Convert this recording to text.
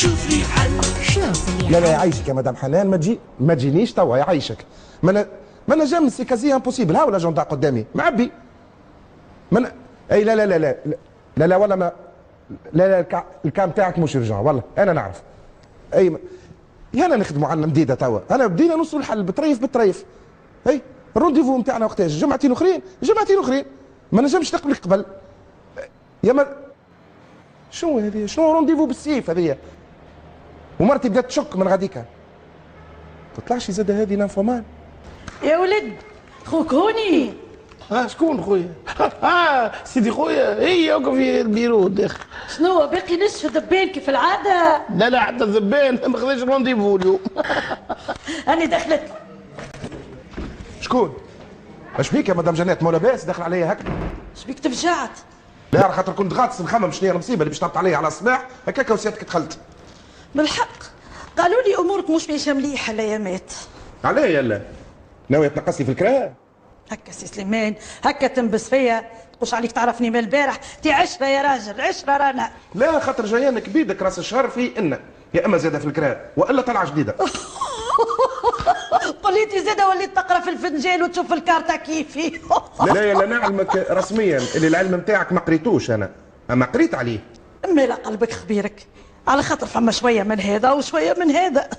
شوف لي حل. لا لا يعيشك يا مدام حنان، ما تجينيش توا يعيشك. ما انا جام سي كازي امبوسيبل. ها ولا جوندا قدامي معبي. اي لا لا لا لا لا لا ولا ما لا لا الكام تاعك مش يرجع والله انا نعرف. اي انا نخدموا على مديده توا، انا بدينا نوصلوا الحل بطريف بالطريف. اي الرونديفو نتاعنا وقتاش؟ جمعتين اخرين ما نجمش نقبلك قبل. يا ما شنو هذه؟ شنو رونديفو بالسيف هذه؟ ومرتي بدات تشك من غاديكا. تطلعش زاد هذه نانفومان. يا ولد خوك هوني. شكون خويا؟ سيدي خويا هي يوقف في البيرو داخل. شنو باقي نصف ذبان كيف العاده؟ لا لا حتى الذبان ما خذاش رونديفو اليوم. أنا دخلت. شكون؟ اش بيك يا مدام جنات؟ مو لاباس داخل عليا هكا؟ اش بيك تفجعت؟ لا خاطر كنت غاطس نخمم شنو هي المصيبه اللي باش تهبط عليا على الصباح هكاك وسيادتك دخلت. بالحق قالوا لي امورك مش ماشيه مليحه الايامات. علاه يلا؟ ناوي تنقص لي في الكرا؟ هكا سي سليمان هكا تنبس فيا تقولش عليك تعرفني من البارح. تي عشره يا راجل عشره رانا. لا خاطر جايانك بيدك راس الشهر في ان يا اما زاده في الكرا والا طلعه جديده. قليتي زاده وليت تقرا في الفنجان وتشوف الكارتا كيفي. لا يا لا نعلمك رسميا اللي العلم نتاعك ما قريتوش انا، اما قريت عليه. مالا قلبك خبيرك على خاطر فما شويه من هذا وشويه من هذا.